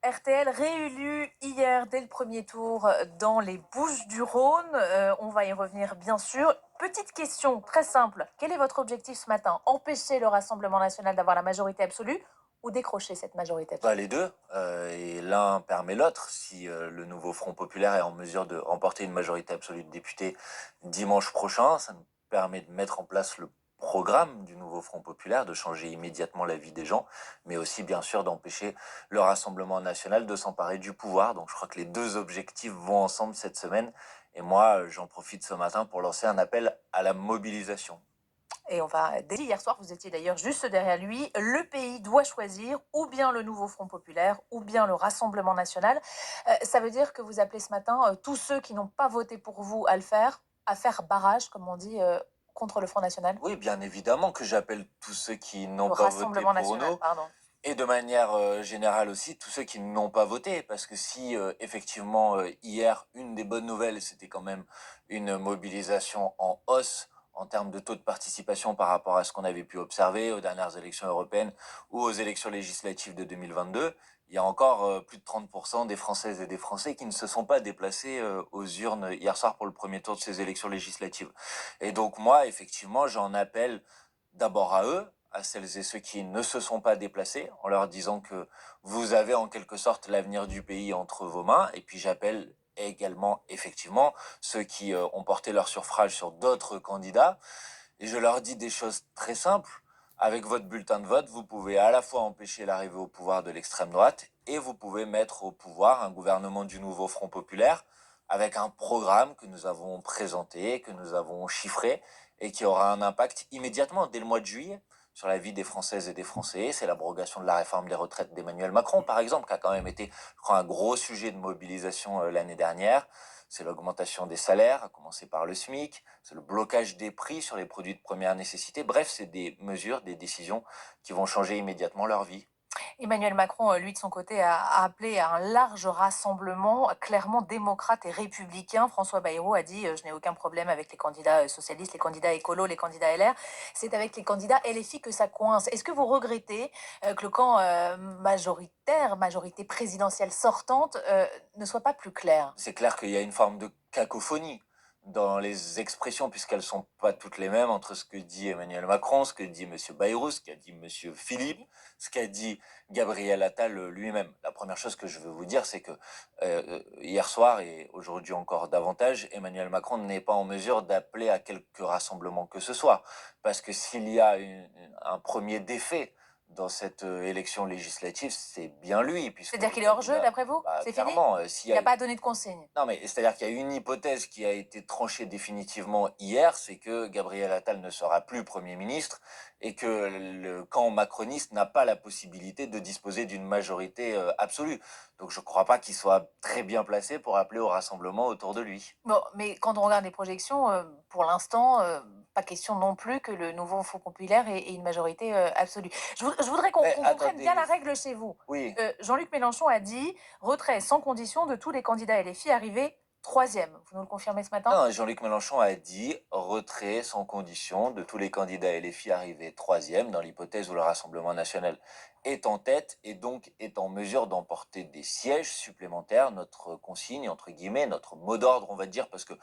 RTL réélu hier dès le premier tour dans les Bouches-du-Rhône. On va y revenir bien sûr. Petite question très simple. Quel est votre objectif ce matin? Empêcher le Rassemblement national d'avoir la majorité absolue ou décrocher cette majorité absolue? Les deux, et l'un permet l'autre. Si le nouveau Front populaire est en mesure de remporter une majorité absolue de députés dimanche prochain, ça nous permet de mettre en place le programme du nouveau Front populaire, de changer immédiatement la vie des gens, mais aussi bien sûr d'empêcher le Rassemblement national de s'emparer du pouvoir. Donc je crois que les deux objectifs vont ensemble cette semaine. Et moi, j'en profite ce matin pour lancer un appel à la mobilisation. Et on va, dès hier soir, vous étiez d'ailleurs juste derrière lui, le pays doit choisir ou bien le nouveau Front populaire ou bien le Rassemblement national. Ça veut dire que vous appelez ce matin tous ceux qui n'ont pas voté pour vous à le faire, à faire barrage, comme on dit, contre le Front national? Oui, bien évidemment que j'appelle tous ceux qui n'ont Le pas voté Rassemblement pour national, nous. pardon. Et de manière générale aussi, tous ceux qui n'ont pas voté, parce que si effectivement hier, une des bonnes nouvelles, c'était quand même une mobilisation en hausse en termes de taux de participation par rapport à ce qu'on avait pu observer aux dernières élections européennes ou aux élections législatives de 2022, il y a encore plus de 30% des Françaises et des Français qui ne se sont pas déplacés aux urnes hier soir pour le premier tour de ces élections législatives. Et donc moi, effectivement, j'en appelle d'abord à eux, à celles et ceux qui ne se sont pas déplacés, en leur disant que vous avez en quelque sorte l'avenir du pays entre vos mains. Et puis j'appelle également, effectivement, ceux qui ont porté leur suffrage sur d'autres candidats. Et je leur dis des choses très simples. Avec votre bulletin de vote, vous pouvez à la fois empêcher l'arrivée au pouvoir de l'extrême droite et vous pouvez mettre au pouvoir un gouvernement du nouveau Front populaire avec un programme que nous avons présenté, que nous avons chiffré et qui aura un impact immédiatement dès le mois de juillet sur la vie des Françaises et des Français. C'est l'abrogation de la réforme des retraites d'Emmanuel Macron, par exemple, qui a quand même été, je crois, un gros sujet de mobilisation l'année dernière. C'est l'augmentation des salaires, à commencer par le SMIC, c'est le blocage des prix sur les produits de première nécessité. Bref, c'est des mesures, des décisions qui vont changer immédiatement leur vie. Emmanuel Macron, lui, de son côté, a appelé à un large rassemblement, clairement démocrate et républicain. François Bayrou a dit je n'ai aucun problème avec les candidats socialistes, les candidats écolos, les candidats LR. C'est avec les candidats LFI que ça coince. Est-ce que vous regrettez que le camp majoritaire, majorité présidentielle sortante, ne soit pas plus clair? C'est clair qu'il y a une forme de cacophonie dans les expressions, puisqu'elles sont pas toutes les mêmes entre ce que dit Emmanuel Macron, ce que dit M. Bayrou, ce qu'a dit M. Philippe, ce qu'a dit Gabriel Attal lui-même. La première chose que je veux vous dire, c'est que hier soir et aujourd'hui encore davantage, Emmanuel Macron n'est pas en mesure d'appeler à quelque rassemblement que ce soit. Parce que s'il y a un premier défait dans cette élection législative, c'est bien lui. C'est-à-dire qu'il est hors jeu, d'après vous? C'est fini? Clairement, Il n'a pas donné de consigne. non, mais c'est-à-dire qu'il y a une hypothèse qui a été tranchée définitivement hier, c'est que Gabriel Attal ne sera plus Premier ministre et que le camp macroniste n'a pas la possibilité de disposer d'une majorité absolue. Donc je ne crois pas qu'il soit très bien placé pour appeler au rassemblement autour de lui. Bon, mais quand on regarde les projections, pour l'instant, pas question non plus que le nouveau Front populaire ait une majorité, absolue. Je voudrais qu'on Mais qu'on comprenne bien attendez, la règle chez vous. oui. Jean-Luc Mélenchon a dit: «Retrait sans condition de tous les candidats LFI arrivés 3e». Vous nous le confirmez ce matin? Non, Jean-Luc Mélenchon a dit retrait sans condition de tous les candidats LFI arrivés troisième dans l'hypothèse où le Rassemblement national est en tête et donc est en mesure d'emporter des sièges supplémentaires. Notre consigne, entre guillemets, notre mot d'ordre, on va dire, parce que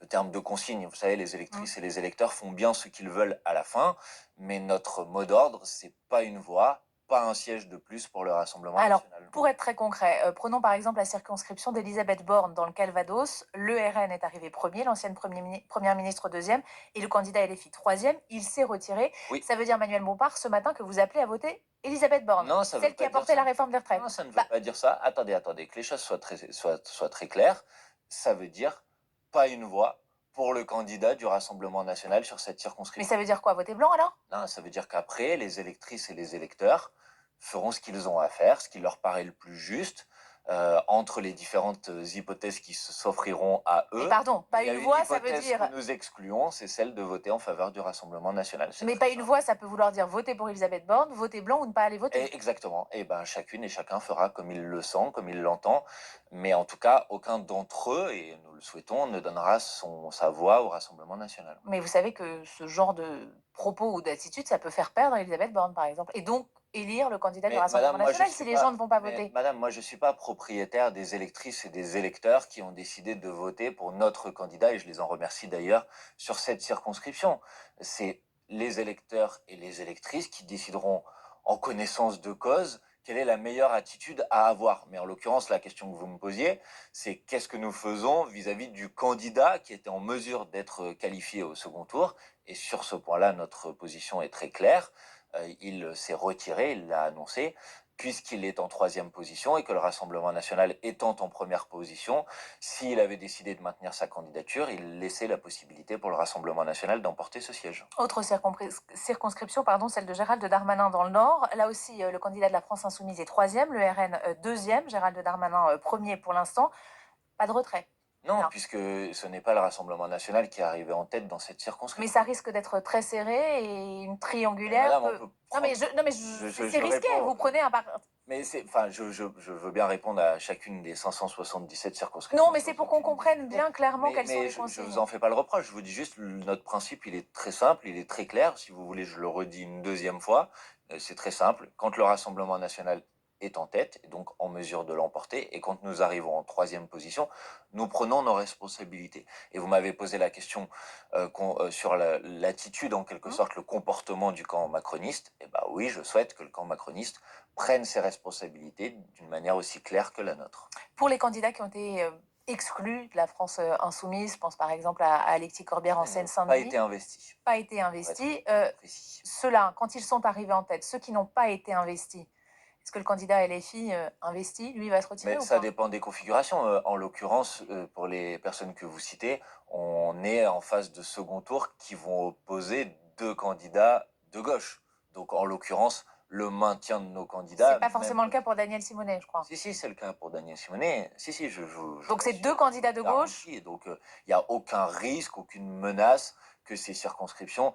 le terme de consigne, vous savez, les électrices et les électeurs font bien ce qu'ils veulent à la fin, mais notre mot d'ordre, c'est pas une voix, pas un siège de plus pour le Rassemblement Alors, national. pour être très concret, prenons par exemple la circonscription d'Elisabeth Borne dans le Calvados. Le RN est arrivé premier, l'ancienne première ministre deuxième, et le candidat LFI troisième. Il s'est retiré. Oui. Ça veut dire, Manuel Bompard, ce matin, que vous appelez à voter Elisabeth Borne, Non, ça veut celle qui pas a dire porté ça. la réforme des retraites. Non, ça ne veut Bah, pas dire ça. Attendez, que les choses soient très claires. Ça veut dire pas une voix pour le candidat du Rassemblement national sur cette mais circonscription. ça veut dire quoi? Voter blanc alors? Non, ça veut dire qu'après, les électrices et les électeurs feront ce qu'ils ont à faire, ce qui leur paraît le plus juste, entre les différentes hypothèses qui s'offriront à Mais eux. pardon, pas Il y a une une voix, ça veut hypothèse dire. que nous excluons, c'est celle de voter en faveur du Rassemblement national. C'est Mais très pas une simple. voix, ça peut vouloir dire voter pour Elisabeth Borne, voter blanc ou ne pas aller voter. Exactement. Et ben chacune et chacun fera comme il le sent, comme il l'entend. Mais en tout cas, aucun d'entre eux, et nous le souhaitons, ne donnera sa voix au Rassemblement national. Mais vous savez que ce genre de propos ou d'attitude, ça peut faire perdre Elisabeth Borne, par exemple. Et donc, élire le candidat du Mais Rassemblement madame, moi je national suis si les gens pas ne vont pas mais voter. madame, moi je suis pas propriétaire des électrices et des électeurs qui ont décidé de voter pour notre candidat et je les en remercie d'ailleurs sur cette circonscription. C'est les électeurs et les électrices qui décideront en connaissance de cause quelle est la meilleure attitude à avoir. Mais en l'occurrence, la question que vous me posiez, c'est qu'est-ce que nous faisons vis-à-vis du candidat qui était en mesure d'être qualifié au second tour. Et sur ce point-là, notre position est très claire. Il s'est retiré, il l'a annoncé, puisqu'il est en troisième position et que le Rassemblement national étant en première position, s'il avait décidé de maintenir sa candidature, il laissait la possibilité pour le Rassemblement national d'emporter ce siège. Autre circonscription, pardon, celle de Gérald Darmanin dans le Nord. Là aussi, le candidat de la France Insoumise est troisième, le RN deuxième, Gérald Darmanin premier pour l'instant. Pas de retrait. Non, Là. puisque ce n'est pas le Rassemblement national qui est arrivé en tête dans cette Mais circonscription. ça risque d'être très serré et une Mais triangulaire madame, on peut... peut Non mais, prendre... c'est risqué, réponds. vous prenez un... Mais c'est, enfin, je veux bien répondre à chacune des 577 circonscriptions. Non, mais sans c'est pour qu'on aucune comprenne difficulté. bien clairement quelles sont Mais les je consignes. vous en fais pas le reproche. Je vous dis juste, notre principe, il est très simple, il est très clair. Si vous voulez, je le redis une deuxième fois. C'est très simple. Quand le Rassemblement national est en tête, et donc en mesure de l'emporter, et quand nous arrivons en troisième position, nous prenons nos responsabilités. Et vous m'avez posé la question sur l'attitude, en quelque sorte, le comportement du camp macroniste. Et bah oui, je souhaite que le camp macroniste prenne ses responsabilités d'une manière aussi claire que la nôtre. Pour les candidats qui ont été exclus de la France insoumise, je pense par exemple à Alexis Corbière en Pas Seine-Saint-Denis, été investi. pas été investis. Précis. Ceux-là, quand ils sont arrivés en tête, ceux qui n'ont pas été investis, est-ce que le candidat LFI investi, lui, va se retirer Mais ou ça pas? dépend des configurations. En l'occurrence, pour les personnes que vous citez, on est en phase de second tour qui vont opposer deux candidats de gauche. Donc en l'occurrence, le maintien de nos candidats. C'est pas forcément le cas pour Daniel Simonet, je crois. Si, c'est le cas pour Daniel Simonet. Si, Donc c'est deux candidats de gauche. Et donc il n'y a aucun risque, aucune menace que ces circonscriptions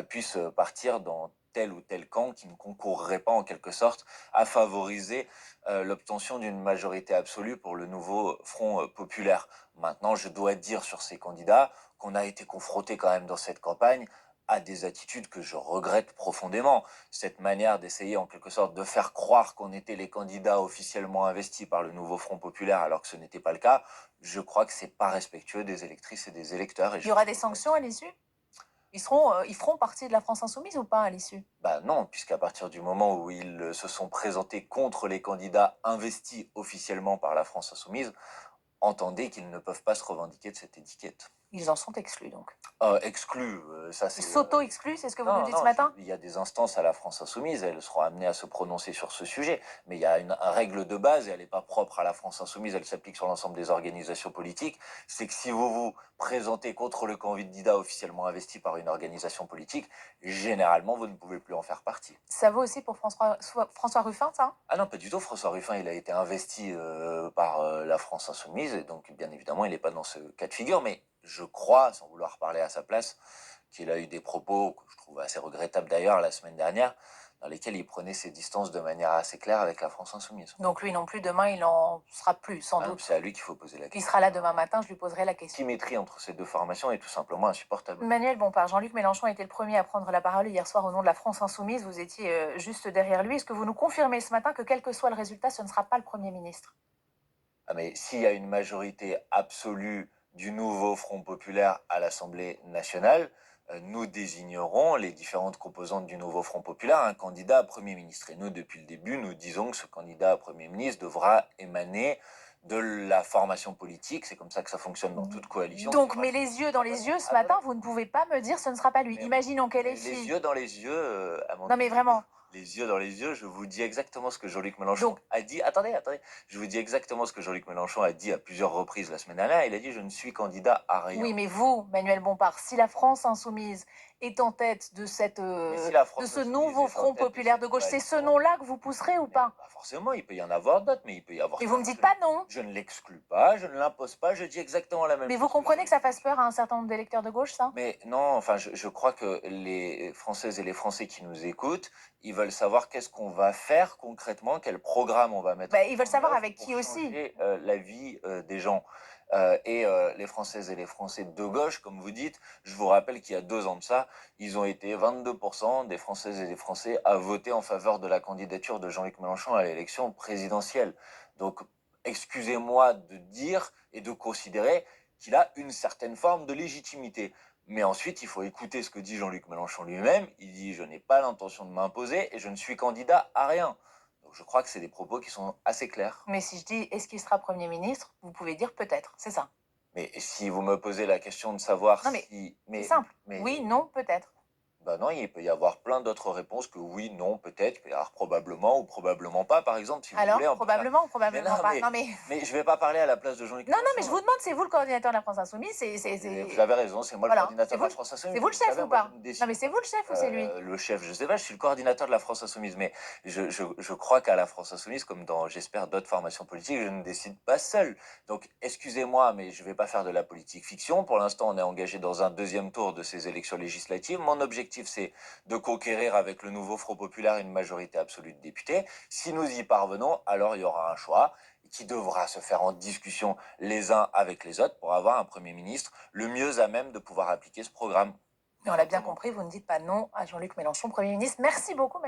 puissent partir dans tel ou tel camp qui ne concourrait pas en quelque sorte à favoriser l'obtention d'une majorité absolue pour le nouveau Front populaire. Maintenant, je dois dire sur ces candidats qu'on a été confronté quand même dans cette campagne à des attitudes que je regrette profondément. Cette manière d'essayer en quelque sorte de faire croire qu'on était les candidats officiellement investis par le nouveau Front populaire alors que ce n'était pas le cas, je crois que c'est pas respectueux des électrices et des électeurs. Et Il y aura des sanctions à l'issue? Ils feront partie de la France insoumise ou pas à l'issue? Bah non, puisqu'à partir du moment où ils se sont présentés contre les candidats investis officiellement par la France insoumise, entendez qu'ils ne peuvent pas se revendiquer de cette étiquette. Ils en sont exclus donc. Exclus, ça c'est... Ils s'auto-excluent, c'est ce que vous nous dites non, ce matin? il y a des instances à la France insoumise, elles seront amenées à se prononcer sur ce sujet, mais il y a une règle de base, et elle n'est pas propre à la France insoumise, elle s'applique sur l'ensemble des organisations politiques, c'est que si vous vous présentez contre le candidat officiellement investi par une organisation politique, généralement vous ne pouvez plus en faire partie. Ça vaut aussi pour François Ruffin, ça? Ah non, pas du tout. François Ruffin, il a été investi par la France insoumise, et donc bien évidemment, il n'est pas dans ce cas de figure, mais je crois, sans vouloir parler à sa place, qu'il a eu des propos que je trouve assez regrettables d'ailleurs la semaine dernière, dans lesquels il prenait ses distances de manière assez claire avec la France insoumise. Donc lui non plus, demain, il n'en sera plus, sans doute. C'est à lui qu'il faut poser la Il question. sera là demain matin, je lui poserai la question. Symétrie entre ces deux formations est tout simplement insupportable. Manuel Bompard, Jean-Luc Mélenchon a été le premier à prendre la parole hier soir au nom de la France insoumise. Vous étiez juste derrière lui. Est-ce que vous nous confirmez ce matin que quel que soit le résultat, ce ne sera pas le Premier ministre? Ah, mais s'il y a une majorité absolue du nouveau Front populaire à l'Assemblée nationale, nous désignerons les différentes composantes du nouveau Front populaire un candidat à Premier ministre. Et nous, depuis le début, nous disons que ce candidat à Premier ministre devra émaner de la formation politique. C'est comme ça que ça fonctionne dans toute coalition. Donc, mais les yeux dans les yeux, ce matin, vous ne pouvez pas me dire ce ne sera pas lui. Imaginons qu'elle est Les fille. yeux dans les yeux, Amandine. Non, mais vraiment. Les yeux dans les yeux, je vous dis exactement ce que Jean-Luc Mélenchon a dit. Attendez, je vous dis exactement ce que Jean-Luc Mélenchon a dit à plusieurs reprises la semaine dernière. Il a dit: je ne suis candidat à rien. Oui, mais vous, Manuel Bompard, si la France insoumise est en tête de ce nouveau Front populaire de gauche, c'est ce nom-là que vous pousserez ou pas? Pas forcément, il peut y en avoir d'autres, mais il peut y avoir... Mais vous me dites pas non. Je ne l'exclus pas, je ne l'impose pas, je dis exactement la même chose. Mais vous comprenez que ça fasse peur à un certain nombre d'électeurs de gauche, ça? Mais non, enfin, je crois que les Françaises et les Français qui nous écoutent, ils veulent savoir qu'est-ce qu'on va faire concrètement, quel programme on va mettre. Ils veulent savoir avec qui aussi. La vie des gens. Les Françaises et les Français de gauche, comme vous dites, je vous rappelle qu'il y a 2 ans de ça, ils ont été 22% des Françaises et des Français à voter en faveur de la candidature de Jean-Luc Mélenchon à l'élection présidentielle. Donc, excusez-moi de dire et de considérer qu'il a une certaine forme de légitimité. Mais ensuite, il faut écouter ce que dit Jean-Luc Mélenchon lui-même. Il dit « je n'ai pas l'intention de m'imposer et je ne suis candidat à rien ». Donc je crois que c'est des propos qui sont assez clairs. Mais si je dis est-ce qu'il sera Premier ministre, vous pouvez dire peut-être, c'est ça. Mais si vous me posez la question de savoir Non, mais si... c'est simple. mais Oui, non, peut-être. bah non, il peut y avoir plein d'autres réponses que oui, non, peut-être, il peut y avoir probablement ou probablement pas, par exemple, si vous Alors, voulez, on peut faire... probablement ou Mais probablement non, pas. Non, mais mais je vais pas parler à la place de Jean-Luc non, non, mais je Mélenchon. vous demande, c'est vous le coordinateur de la France Insoumise, Vous avez raison, c'est moi le voilà, coordinateur de la France c'est Insoumise. vous le Vous chef savez, ou moi, je pas? ne Non, décide mais c'est pas. vous le chef ou c'est lui? Le chef, je sais pas, je suis le coordinateur de la France Insoumise, mais je crois qu'à la France Insoumise, comme dans, j'espère, d'autres formations politiques, je ne décide pas seul. Donc, excusez-moi, mais je vais pas faire de la politique fiction. Pour l'instant, on est engagé dans un 2e tour de ces élections législatives. Mon objectif, c'est de conquérir avec le nouveau Front Populaire une majorité absolue de députés. Si nous y parvenons, alors il y aura un choix qui devra se faire en discussion les uns avec les autres pour avoir un Premier ministre le mieux à même de pouvoir appliquer ce programme. Mais on l'a bien compris, vous ne dites pas non à Jean-Luc Mélenchon, Premier ministre. Merci beaucoup.